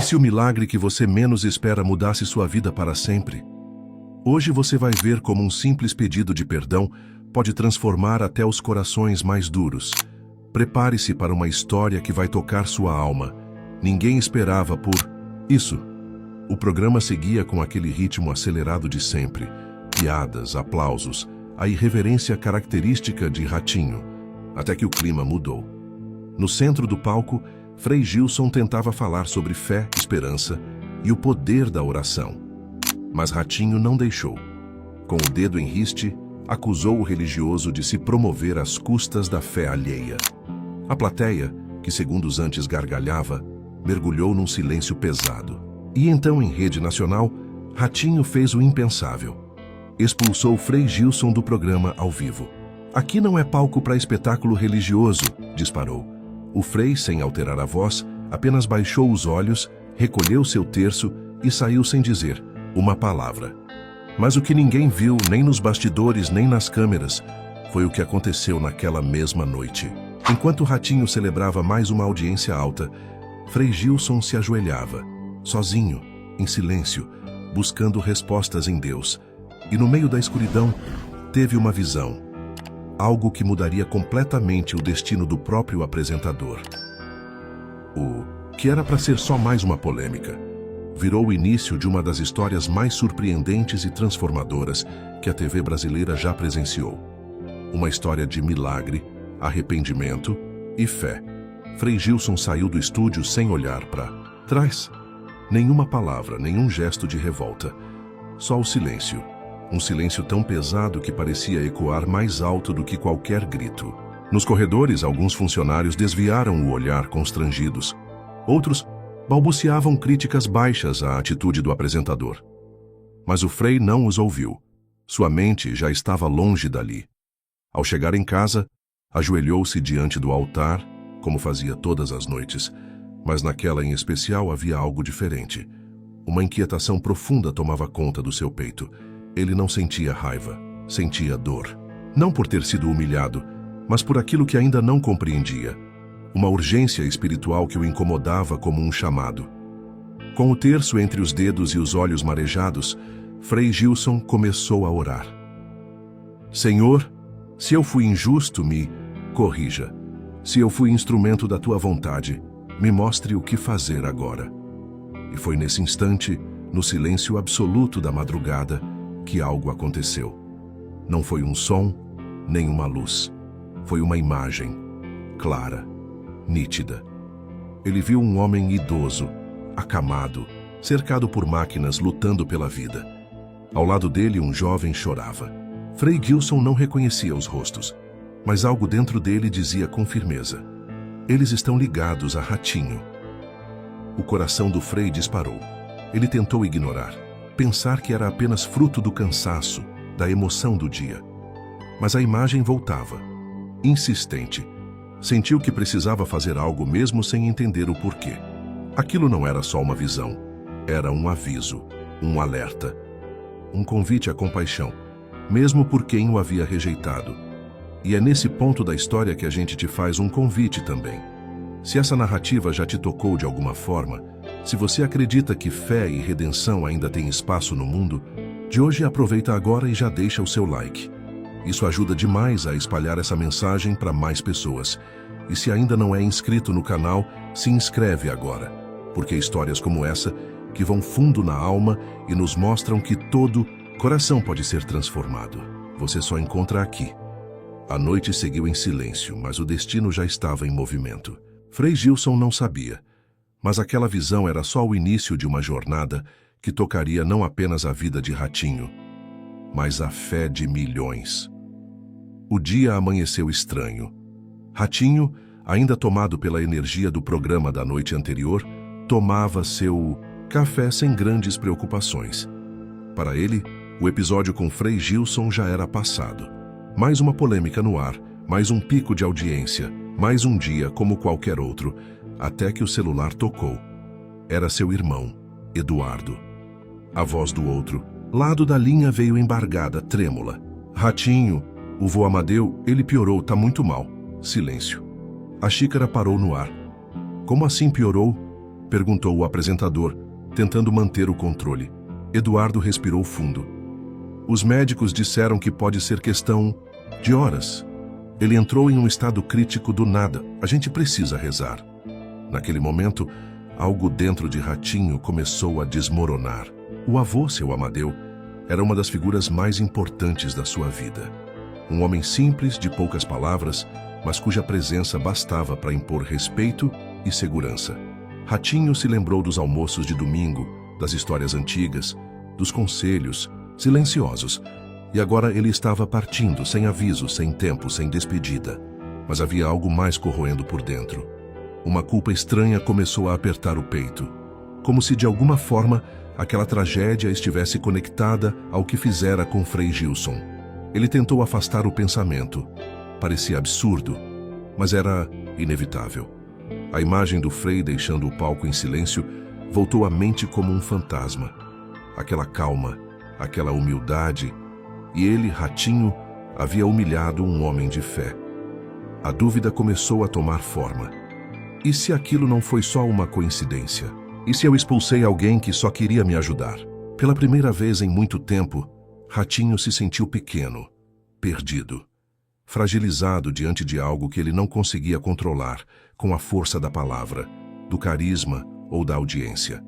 E se o milagre que você menos espera mudasse sua vida para sempre? Hoje você vai ver como um simples pedido de perdão pode transformar até os corações mais duros. Prepare-se para uma história que vai tocar sua alma. Ninguém esperava por isso. O programa seguia com aquele ritmo acelerado de sempre. Piadas, aplausos, a irreverência característica de Ratinho. Até que o clima mudou. No centro do palco, Frei Gilson tentava falar sobre fé, esperança e o poder da oração. Mas Ratinho não deixou. Com o dedo em riste, acusou o religioso de se promover às custas da fé alheia. A plateia, que segundos antes gargalhava, mergulhou num silêncio pesado. E então, em rede nacional, Ratinho fez o impensável. Expulsou Frei Gilson do programa ao vivo. Aqui não é palco para espetáculo religioso, disparou. O Frei, sem alterar a voz, apenas baixou os olhos, recolheu seu terço e saiu sem dizer uma palavra. Mas o que ninguém viu, nem nos bastidores, nem nas câmeras, foi o que aconteceu naquela mesma noite. Enquanto Ratinho celebrava mais uma audiência alta, Frei Gilson se ajoelhava, sozinho, em silêncio, buscando respostas em Deus. E no meio da escuridão, teve uma visão. Algo que mudaria completamente o destino do próprio apresentador. O que era para ser só mais uma polêmica, virou o início de uma das histórias mais surpreendentes e transformadoras que a TV brasileira já presenciou. Uma história de milagre, arrependimento e fé. Frei Gilson saiu do estúdio sem olhar para trás. Nenhuma palavra, nenhum gesto de revolta. Só o silêncio. Um silêncio tão pesado que parecia ecoar mais alto do que qualquer grito. Nos corredores, alguns funcionários desviaram o olhar constrangidos. Outros balbuciavam críticas baixas à atitude do apresentador. Mas o Frei não os ouviu. Sua mente já estava longe dali. Ao chegar em casa, ajoelhou-se diante do altar, como fazia todas as noites, mas naquela em especial havia algo diferente. Uma inquietação profunda tomava conta do seu peito. Ele não sentia raiva, sentia dor. Não por ter sido humilhado, mas por aquilo que ainda não compreendia. Uma urgência espiritual que o incomodava como um chamado. Com o terço entre os dedos e os olhos marejados, Frei Gilson começou a orar. Senhor, se eu fui injusto, me corrija. Se eu fui instrumento da tua vontade, me mostre o que fazer agora. E foi nesse instante, no silêncio absoluto da madrugada, que algo aconteceu. Não foi um som, nem uma luz. Foi uma imagem, clara, nítida. Ele viu um homem idoso, acamado, cercado por máquinas lutando pela vida. Ao lado dele, um jovem chorava. Frei Gilson não reconhecia os rostos, mas algo dentro dele dizia com firmeza: eles estão ligados a Ratinho. O coração do Frei disparou. Ele tentou ignorar, pensar que era apenas fruto do cansaço, da emoção do dia. Mas a imagem voltava, insistente. Sentiu que precisava fazer algo mesmo sem entender o porquê. Aquilo não era só uma visão, era um aviso, um alerta, um convite à compaixão, mesmo por quem o havia rejeitado. E é nesse ponto da história que a gente te faz um convite também. Se essa narrativa já te tocou de alguma forma, se você acredita que fé e redenção ainda têm espaço no mundo, de hoje aproveita agora e já deixa o seu like. Isso ajuda demais a espalhar essa mensagem para mais pessoas. E se ainda não é inscrito no canal, se inscreve agora, porque histórias como essa, que vão fundo na alma e nos mostram que todo coração pode ser transformado, você só encontra aqui. A noite seguiu em silêncio, mas o destino já estava em movimento. Frei Gilson não sabia, mas aquela visão era só o início de uma jornada que tocaria não apenas a vida de Ratinho, mas a fé de milhões. O dia amanheceu estranho. Ratinho, ainda tomado pela energia do programa da noite anterior, tomava seu café sem grandes preocupações. Para ele, o episódio com Frei Gilson já era passado. Mais uma polêmica no ar, mais um pico de audiência, mais um dia como qualquer outro, até que o celular tocou. Era seu irmão, Eduardo. A voz do outro lado da linha veio embargada, trêmula. Ratinho, o vô Amadeu, ele piorou, tá muito mal. Silêncio. A xícara parou no ar. Como assim piorou? Perguntou o apresentador, tentando manter o controle. Eduardo respirou fundo. Os médicos disseram que pode ser questão de horas. Ele entrou em um estado crítico do nada. A gente precisa rezar. Naquele momento, algo dentro de Ratinho começou a desmoronar. O avô, seu Amadeu, era uma das figuras mais importantes da sua vida. Um homem simples, de poucas palavras, mas cuja presença bastava para impor respeito e segurança. Ratinho se lembrou dos almoços de domingo, das histórias antigas, dos conselhos, silenciosos, e agora ele estava partindo, sem aviso, sem tempo, sem despedida. Mas havia algo mais corroendo por dentro. Uma culpa estranha começou a apertar o peito, como se de alguma forma aquela tragédia estivesse conectada ao que fizera com Frei Gilson. Ele tentou afastar o pensamento. Parecia absurdo, mas era inevitável. A imagem do Frei deixando o palco em silêncio voltou à mente como um fantasma. Aquela calma, aquela humildade, e ele, Ratinho, havia humilhado um homem de fé. A dúvida começou a tomar forma. E se aquilo não foi só uma coincidência? E se eu expulsei alguém que só queria me ajudar? Pela primeira vez em muito tempo, Ratinho se sentiu pequeno, perdido, fragilizado diante de algo que ele não conseguia controlar com a força da palavra, do carisma ou da audiência.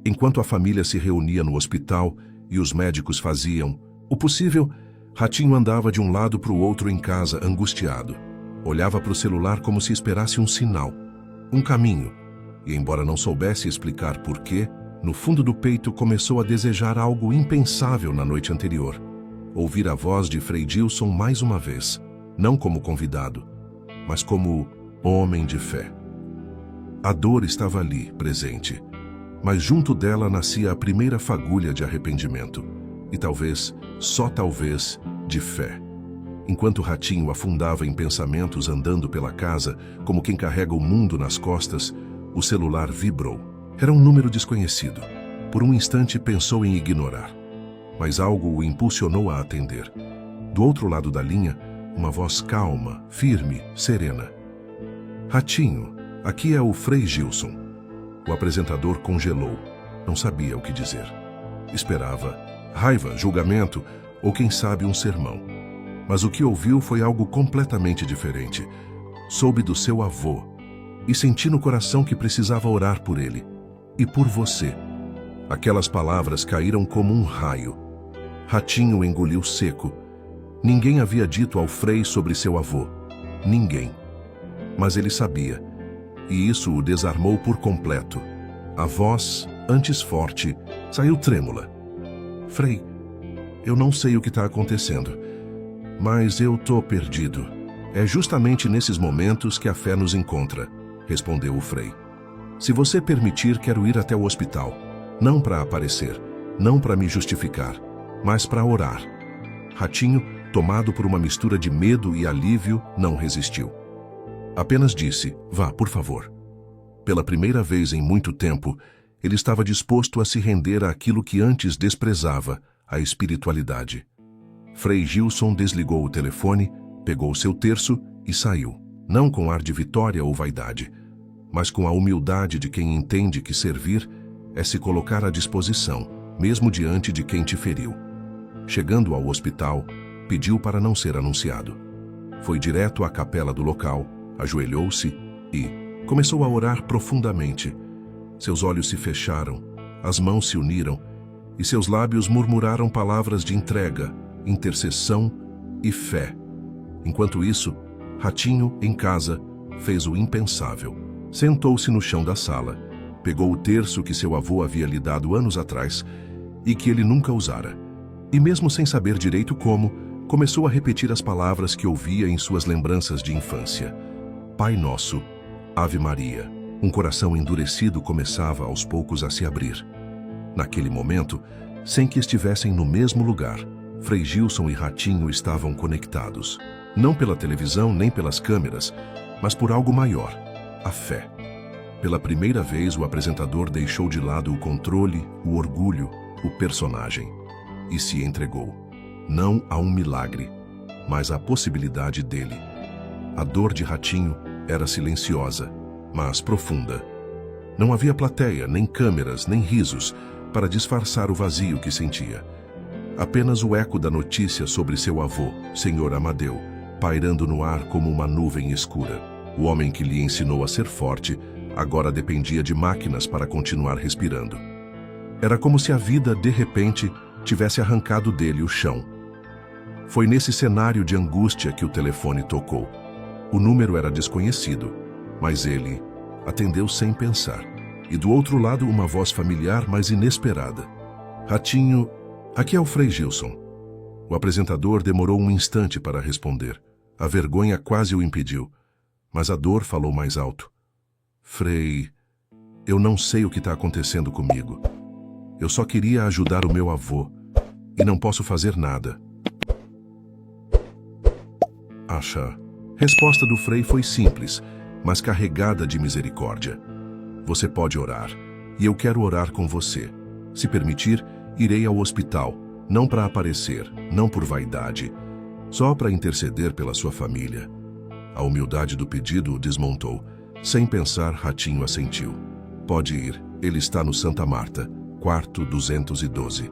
Enquanto a família se reunia no hospital e os médicos faziam o possível, Ratinho andava de um lado para o outro em casa, angustiado. Olhava para o celular como se esperasse um sinal, um caminho, e embora não soubesse explicar porquê, no fundo do peito começou a desejar algo impensável na noite anterior. Ouvir a voz de Frei Gilson mais uma vez, não como convidado, mas como homem de fé. A dor estava ali, presente, mas junto dela nascia a primeira fagulha de arrependimento, e talvez, só talvez, de fé. Enquanto Ratinho afundava em pensamentos andando pela casa, como quem carrega o mundo nas costas, o celular vibrou. Era um número desconhecido. Por um instante pensou em ignorar, mas algo o impulsionou a atender. Do outro lado da linha, uma voz calma, firme, serena. Ratinho, aqui é o Frei Gilson. O apresentador congelou. Não sabia o que dizer. Esperava raiva, julgamento ou quem sabe um sermão. Mas o que ouviu foi algo completamente diferente. Soube do seu avô e senti no coração que precisava orar por ele e por você. Aquelas palavras caíram como um raio. Ratinho engoliu seco. Ninguém havia dito ao Frei sobre seu avô. Ninguém. Mas ele sabia, e isso o desarmou por completo. A voz, antes forte, saiu trêmula. Frei, eu não sei o que está acontecendo, mas eu tô perdido. É justamente nesses momentos que a fé nos encontra, respondeu o Frei. Se você permitir, quero ir até o hospital. Não para aparecer, não para me justificar, mas para orar. Ratinho, tomado por uma mistura de medo e alívio, não resistiu. Apenas disse, vá, por favor. Pela primeira vez em muito tempo, ele estava disposto a se render àquilo que antes desprezava, a espiritualidade. Frei Gilson desligou o telefone, pegou seu terço e saiu, não com ar de vitória ou vaidade, mas com a humildade de quem entende que servir é se colocar à disposição, mesmo diante de quem te feriu. Chegando ao hospital, pediu para não ser anunciado. Foi direto à capela do local, ajoelhou-se e começou a orar profundamente. Seus olhos se fecharam, as mãos se uniram e seus lábios murmuraram palavras de entrega, intercessão e fé. Enquanto isso, Ratinho, em casa, fez o impensável. Sentou-se no chão da sala, pegou o terço que seu avô havia lhe dado anos atrás e que ele nunca usara. E mesmo sem saber direito como, começou a repetir as palavras que ouvia em suas lembranças de infância. Pai Nosso, Ave Maria. Um coração endurecido começava aos poucos a se abrir. Naquele momento, sem que estivessem no mesmo lugar, Frei Gilson e Ratinho estavam conectados. Não pela televisão nem pelas câmeras, mas por algo maior, a fé. Pela primeira vez, o apresentador deixou de lado o controle, o orgulho, o personagem, e se entregou, não a um milagre, mas à possibilidade dele. A dor de Ratinho era silenciosa, mas profunda. Não havia plateia, nem câmeras, nem risos para disfarçar o vazio que sentia. Apenas o eco da notícia sobre seu avô, Sr. Amadeu, pairando no ar como uma nuvem escura. O homem que lhe ensinou a ser forte agora dependia de máquinas para continuar respirando. Era como se a vida, de repente, tivesse arrancado dele o chão. Foi nesse cenário de angústia que o telefone tocou. O número era desconhecido, mas ele atendeu sem pensar. E do outro lado, uma voz familiar, mas inesperada. Ratinho, aqui é o Frei Gilson. O apresentador demorou um instante para responder. A vergonha quase o impediu, mas a dor falou mais alto. Frei, eu não sei o que está acontecendo comigo. Eu só queria ajudar o meu avô, e não posso fazer nada. Acha? Resposta do Frei foi simples, mas carregada de misericórdia. Você pode orar, e eu quero orar com você. Se permitir, irei ao hospital, não para aparecer, não por vaidade, só para interceder pela sua família. A humildade do pedido o desmontou. Sem pensar, Ratinho assentiu. Pode ir, ele está no Santa Marta, quarto 212.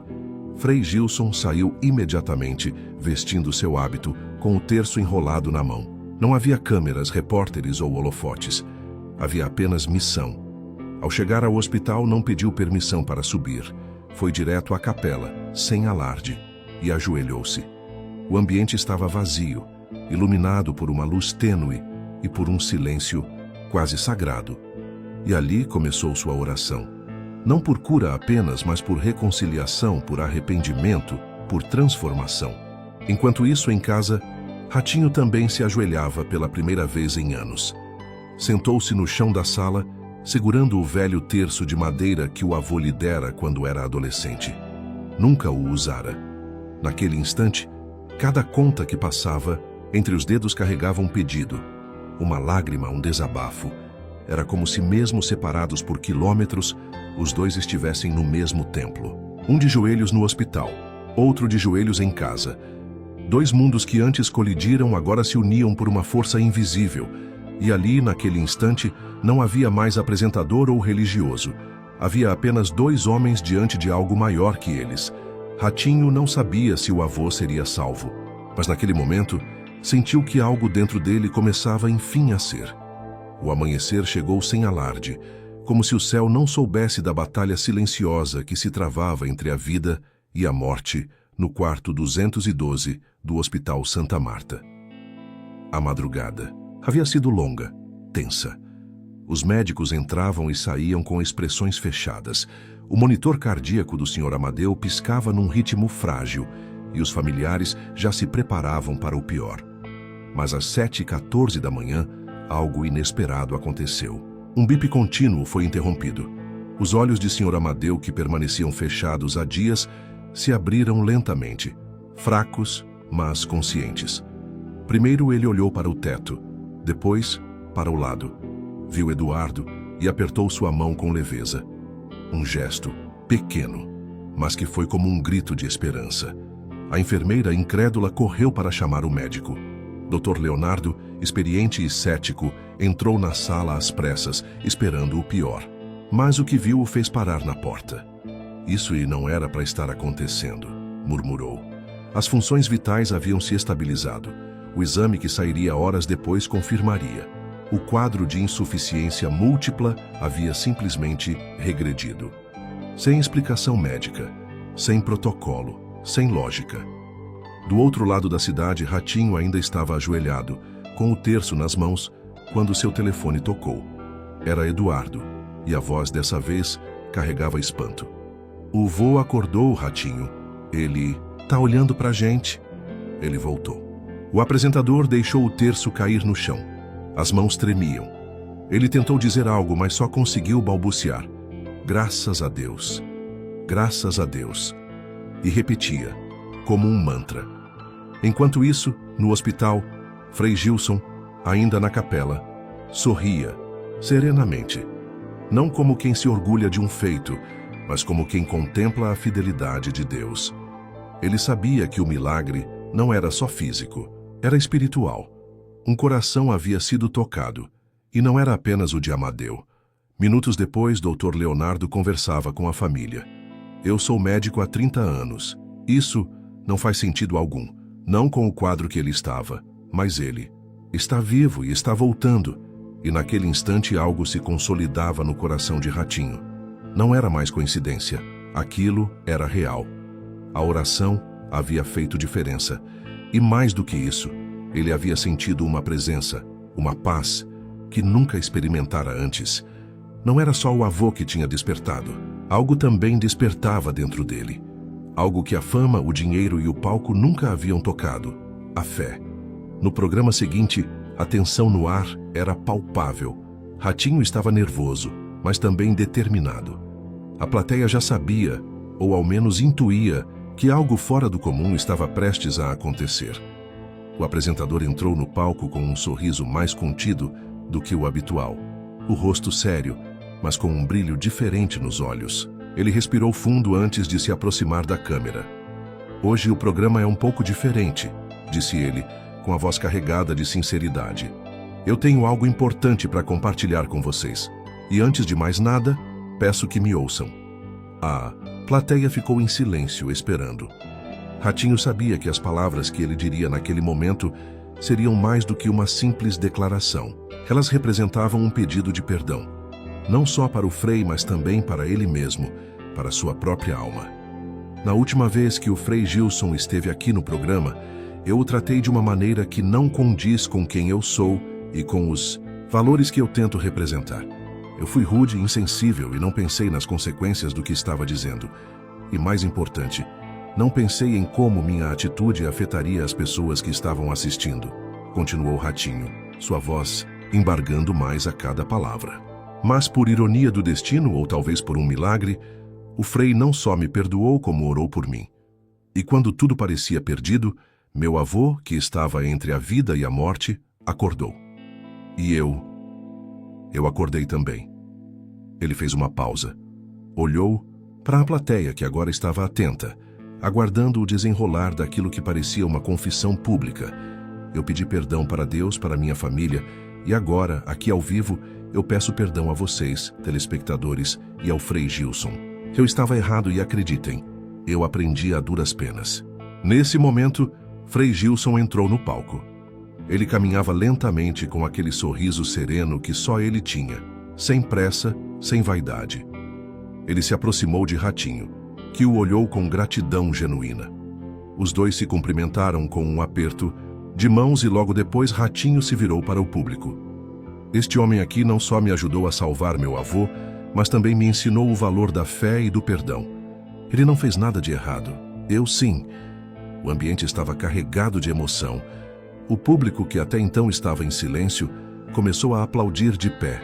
Frei Gilson saiu imediatamente, vestindo seu hábito, com o terço enrolado na mão. Não havia câmeras, repórteres ou holofotes. Havia apenas missão. Ao chegar ao hospital, não pediu permissão para subir. Foi direto à capela, sem alarde, e ajoelhou-se. O ambiente estava vazio, iluminado por uma luz tênue e por um silêncio quase sagrado. E ali começou sua oração. Não por cura apenas, mas por reconciliação, por arrependimento, por transformação. Enquanto isso, em casa, Ratinho também se ajoelhava pela primeira vez em anos. Sentou-se no chão da sala, segurando o velho terço de madeira que o avô lhe dera quando era adolescente. Nunca o usara. Naquele instante, cada conta que passava, entre os dedos carregava um pedido, uma lágrima, um desabafo. Era como se, mesmo separados por quilômetros, os dois estivessem no mesmo templo. Um de joelhos no hospital, outro de joelhos em casa. Dois mundos que antes colidiram agora se uniam por uma força invisível. E ali, naquele instante, não havia mais apresentador ou religioso. Havia apenas dois homens diante de algo maior que eles. Ratinho não sabia se o avô seria salvo, mas naquele momento, sentiu que algo dentro dele começava enfim a ser. O amanhecer chegou sem alarde, como se o céu não soubesse da batalha silenciosa que se travava entre a vida e a morte no quarto 212 do Hospital Santa Marta. A madrugada havia sido longa, tensa. Os médicos entravam e saíam com expressões fechadas. O monitor cardíaco do Sr. Amadeu piscava num ritmo frágil e os familiares já se preparavam para o pior. Mas às 7h14 da manhã, algo inesperado aconteceu. Um bip contínuo foi interrompido. Os olhos de Sr. Amadeu, que permaneciam fechados há dias, se abriram lentamente, fracos, mas conscientes. Primeiro ele olhou para o teto, depois para o lado. Viu Eduardo e apertou sua mão com leveza. Um gesto pequeno, mas que foi como um grito de esperança. A enfermeira, incrédula, correu para chamar o médico. Dr. Leonardo, experiente e cético, entrou na sala às pressas, esperando o pior. Mas o que viu o fez parar na porta. Isso não era para estar acontecendo, murmurou. As funções vitais haviam se estabilizado. O exame que sairia horas depois confirmaria. O quadro de insuficiência múltipla havia simplesmente regredido. Sem explicação médica, sem protocolo, sem lógica. Do outro lado da cidade, Ratinho ainda estava ajoelhado, com o terço nas mãos, quando seu telefone tocou. Era Eduardo, e a voz dessa vez carregava espanto. O vô acordou, Ratinho. Ele tá olhando pra gente. Ele voltou. O apresentador deixou o terço cair no chão. As mãos tremiam. Ele tentou dizer algo, mas só conseguiu balbuciar. Graças a Deus. Graças a Deus. E repetia, como um mantra. Enquanto isso, no hospital, Frei Gilson, ainda na capela, sorria, serenamente. Não como quem se orgulha de um feito, mas como quem contempla a fidelidade de Deus. Ele sabia que o milagre não era só físico, era espiritual. Um coração havia sido tocado, e não era apenas o de Amadeu, Minutos depois, Dr. Leonardo conversava com a família. Eu sou médico há 30 anos. Isso não faz sentido algum. Não com o quadro que ele estava, mas ele está vivo e está voltando. E naquele instante algo se consolidava no coração de Ratinho. Não era mais coincidência. Aquilo era real. A oração havia feito diferença. E mais do que isso, ele havia sentido uma presença, uma paz, que nunca experimentara antes. Não era só o avô que tinha despertado. Algo também despertava dentro dele. Algo que a fama, o dinheiro e o palco nunca haviam tocado. A fé. No programa seguinte, a tensão no ar era palpável. Ratinho estava nervoso, mas também determinado. A plateia já sabia, ou ao menos intuía, que algo fora do comum estava prestes a acontecer. O apresentador entrou no palco com um sorriso mais contido do que o habitual. O rosto sério, mas com um brilho diferente nos olhos. Ele respirou fundo antes de se aproximar da câmera. Hoje o programa é um pouco diferente, disse ele, com a voz carregada de sinceridade. Eu tenho algo importante para compartilhar com vocês. E antes de mais nada, peço que me ouçam. A plateia ficou em silêncio, esperando. Ratinho sabia que as palavras que ele diria naquele momento seriam mais do que uma simples declaração. Elas representavam um pedido de perdão. Não só para o Frei, mas também para ele mesmo, para sua própria alma. Na última vez que o Frei Gilson esteve aqui no programa, eu o tratei de uma maneira que não condiz com quem eu sou e com os valores que eu tento representar. Eu fui rude e insensível e não pensei nas consequências do que estava dizendo. E mais importante, não pensei em como minha atitude afetaria as pessoas que estavam assistindo. Continuou Ratinho, sua voz embargando mais a cada palavra. Mas por ironia do destino, ou talvez por um milagre, o Frei não só me perdoou como orou por mim. E quando tudo parecia perdido, meu avô, que estava entre a vida e a morte, acordou. E eu acordei também. Ele fez uma pausa. Olhou para a plateia que agora estava atenta, aguardando o desenrolar daquilo que parecia uma confissão pública. Eu pedi perdão para Deus, para minha família, e agora, aqui ao vivo, eu peço perdão a vocês, telespectadores, e ao Frei Gilson. Eu estava errado e acreditem, eu aprendi a duras penas. Nesse momento, Frei Gilson entrou no palco. Ele caminhava lentamente com aquele sorriso sereno que só ele tinha, sem pressa, sem vaidade. Ele se aproximou de Ratinho, que o olhou com gratidão genuína. Os dois se cumprimentaram com um aperto de mãos e logo depois Ratinho se virou para o público. Este homem aqui não só me ajudou a salvar meu avô, mas também me ensinou o valor da fé e do perdão. Ele não fez nada de errado. Eu sim. O ambiente estava carregado de emoção. O público, que até então estava em silêncio, começou a aplaudir de pé.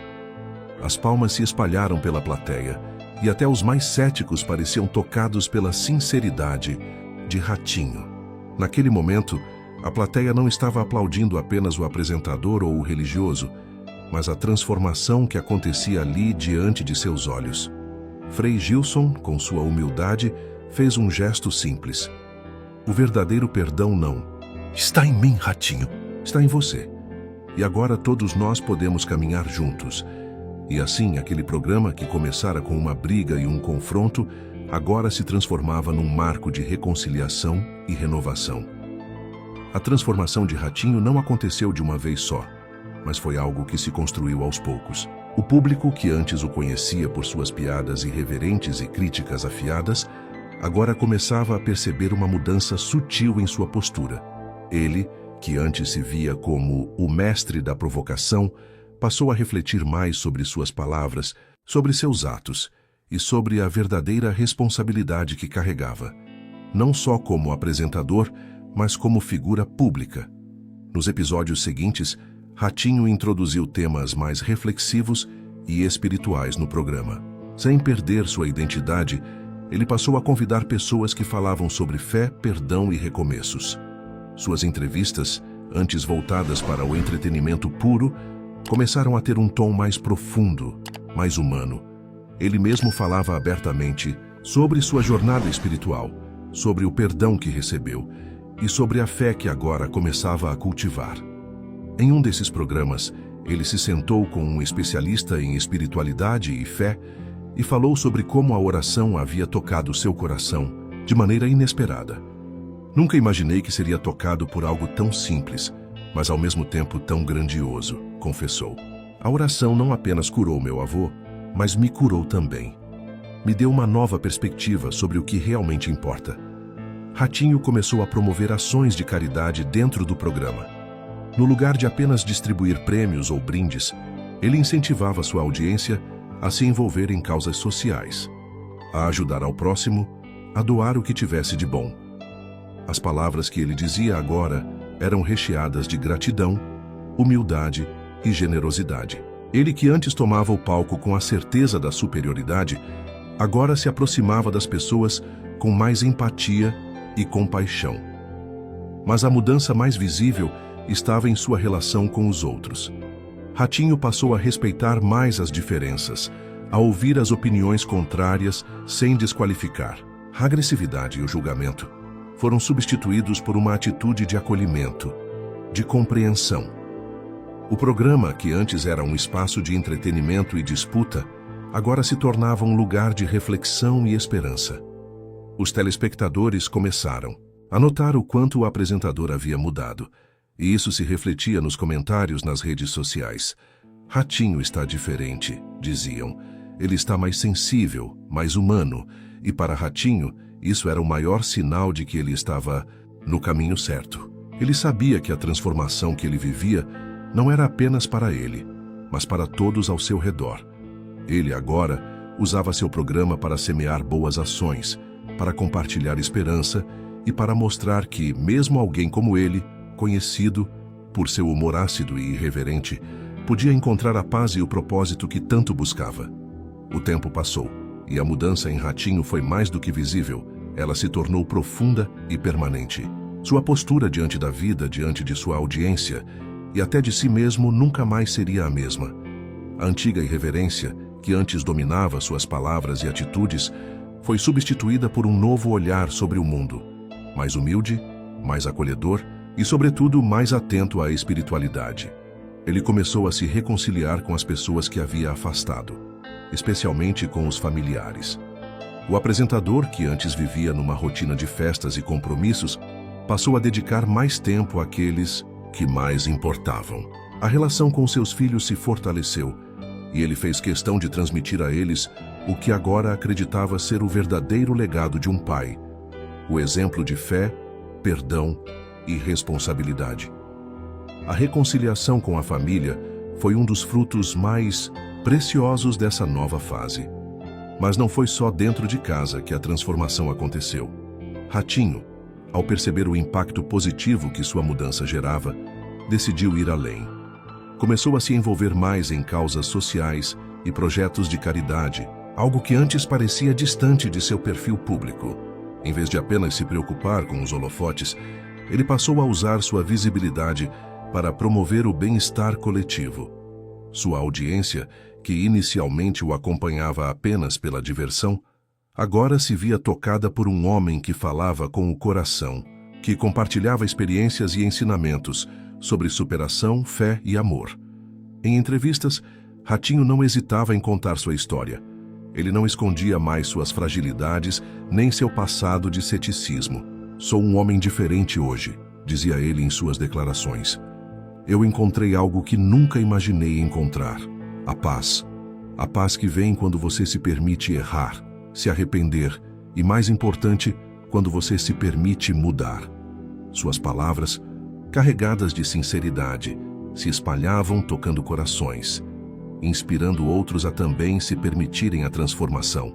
As palmas se espalharam pela plateia, e até os mais céticos pareciam tocados pela sinceridade de Ratinho. Naquele momento, a plateia não estava aplaudindo apenas o apresentador ou o religioso, mas a transformação que acontecia ali diante de seus olhos. Frei Gilson, com sua humildade, fez um gesto simples. O verdadeiro perdão não está em mim, Ratinho, está em você. E agora todos nós podemos caminhar juntos. E assim, aquele programa que começara com uma briga e um confronto, agora se transformava num marco de reconciliação e renovação. A transformação de Ratinho não aconteceu de uma vez só, mas foi algo que se construiu aos poucos. O público, que antes o conhecia por suas piadas irreverentes e críticas afiadas, agora começava a perceber uma mudança sutil em sua postura. Ele, que antes se via como o mestre da provocação, passou a refletir mais sobre suas palavras, sobre seus atos e sobre a verdadeira responsabilidade que carregava, não só como apresentador, mas como figura pública. Nos episódios seguintes, Ratinho introduziu temas mais reflexivos e espirituais no programa. Sem perder sua identidade, ele passou a convidar pessoas que falavam sobre fé, perdão e recomeços. Suas entrevistas, antes voltadas para o entretenimento puro, começaram a ter um tom mais profundo, mais humano. Ele mesmo falava abertamente sobre sua jornada espiritual, sobre o perdão que recebeu e sobre a fé que agora começava a cultivar. Em um desses programas, Ele se sentou com um especialista em espiritualidade e fé e falou sobre como a oração havia tocado seu coração de maneira inesperada. Nunca imaginei que seria tocado por algo tão simples, mas ao mesmo tempo tão grandioso, confessou. A oração não apenas curou meu avô, mas me curou também. Me deu uma nova perspectiva sobre o que realmente importa. Ratinho começou a promover ações de caridade dentro do programa. No lugar de apenas distribuir prêmios ou brindes, ele incentivava sua audiência a se envolver em causas sociais, a ajudar ao próximo, a doar o que tivesse de bom. As palavras que ele dizia agora eram recheadas de gratidão, humildade e generosidade. Ele, que antes tomava o palco com a certeza da superioridade, agora se aproximava das pessoas com mais empatia e compaixão. Mas a mudança mais visível estava em sua relação com os outros. Ratinho passou a respeitar mais as diferenças, a ouvir as opiniões contrárias sem desqualificar. A agressividade e o julgamento foram substituídos por uma atitude de acolhimento, de compreensão. O programa, que antes era um espaço de entretenimento e disputa, agora se tornava um lugar de reflexão e esperança. Os telespectadores começaram a notar o quanto o apresentador havia mudado, e isso se refletia nos comentários nas redes sociais. Ratinho está diferente, diziam. Ele está mais sensível, mais humano, e para Ratinho, isso era o maior sinal de que ele estava no caminho certo. Ele sabia que a transformação que ele vivia não era apenas para ele, mas para todos ao seu redor. Ele agora usava seu programa para semear boas ações, para compartilhar esperança e para mostrar que, mesmo alguém como ele, conhecido por seu humor ácido e irreverente, podia encontrar a paz e o propósito que tanto buscava. O tempo passou, e a mudança em Ratinho foi mais do que visível. Ela se tornou profunda e permanente. Sua postura diante da vida, diante de sua audiência e até de si mesmo nunca mais seria a mesma. A antiga irreverência, que antes dominava suas palavras e atitudes, foi substituída por um novo olhar sobre o mundo, mais humilde, mais acolhedor e, sobretudo, mais atento à espiritualidade. Ele começou a se reconciliar com as pessoas que havia afastado, especialmente com os familiares. O apresentador, que antes vivia numa rotina de festas e compromissos, passou a dedicar mais tempo àqueles que mais importavam. A relação com seus filhos se fortaleceu, e ele fez questão de transmitir a eles o que agora acreditava ser o verdadeiro legado de um pai: o exemplo de fé, perdão e responsabilidade. A reconciliação com a família foi um dos frutos mais preciosos dessa nova fase. Mas não foi só dentro de casa que a transformação aconteceu. Ratinho, ao perceber o impacto positivo que sua mudança gerava, decidiu ir além. Começou a se envolver mais em causas sociais e projetos de caridade, algo que antes parecia distante de seu perfil público. Em vez de apenas se preocupar com os holofotes, ele passou a usar sua visibilidade para promover o bem-estar coletivo. Sua audiência, que inicialmente o acompanhava apenas pela diversão, agora se via tocada por um homem que falava com o coração, que compartilhava experiências e ensinamentos sobre superação, fé e amor. Em entrevistas, Ratinho não hesitava em contar sua história. Ele não escondia mais suas fragilidades nem seu passado de ceticismo. "Sou um homem diferente hoje", dizia ele em suas declarações. "Eu encontrei algo que nunca imaginei encontrar: a paz. A paz que vem quando você se permite errar, se arrepender e, mais importante, quando você se permite mudar." Suas palavras, carregadas de sinceridade, se espalhavam tocando corações, inspirando outros a também se permitirem a transformação.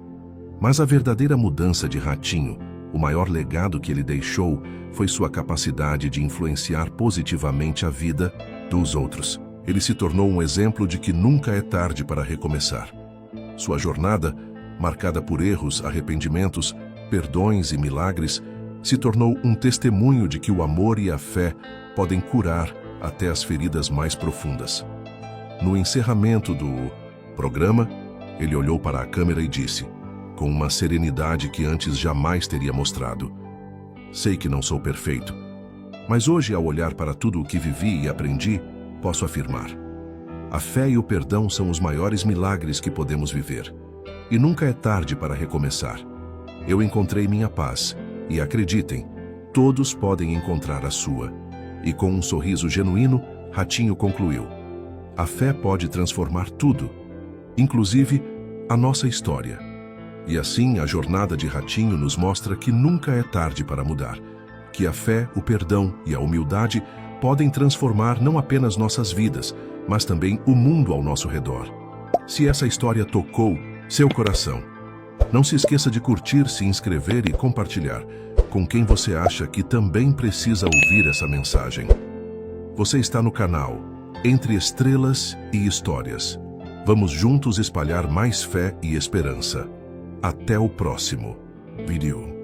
Mas a verdadeira mudança de Ratinho, o maior legado que ele deixou, foi sua capacidade de influenciar positivamente a vida dos outros. Ele se tornou um exemplo de que nunca é tarde para recomeçar. Sua jornada, marcada por erros, arrependimentos, perdões e milagres, se tornou um testemunho de que o amor e a fé podem curar até as feridas mais profundas. No encerramento do programa, ele olhou para a câmera e disse, com uma serenidade que antes jamais teria mostrado: "Sei que não sou perfeito, mas hoje, ao olhar para tudo o que vivi e aprendi, posso afirmar: A fé e o perdão são os maiores milagres que podemos viver. E nunca é tarde para recomeçar. Eu encontrei minha paz, e acreditem, todos podem encontrar a sua. E com um sorriso genuíno, Ratinho concluiu: a fé pode transformar tudo, inclusive a nossa história. E assim, a jornada de Ratinho nos mostra que nunca é tarde para mudar, que a fé, o perdão e a humildade podem transformar não apenas nossas vidas, mas também o mundo ao nosso redor. Se essa história tocou seu coração, não se esqueça de curtir, se inscrever e compartilhar com quem você acha que também precisa ouvir essa mensagem. Você está no canal Entre Estrelas e Histórias. Vamos juntos espalhar mais fé e esperança. Até o próximo vídeo.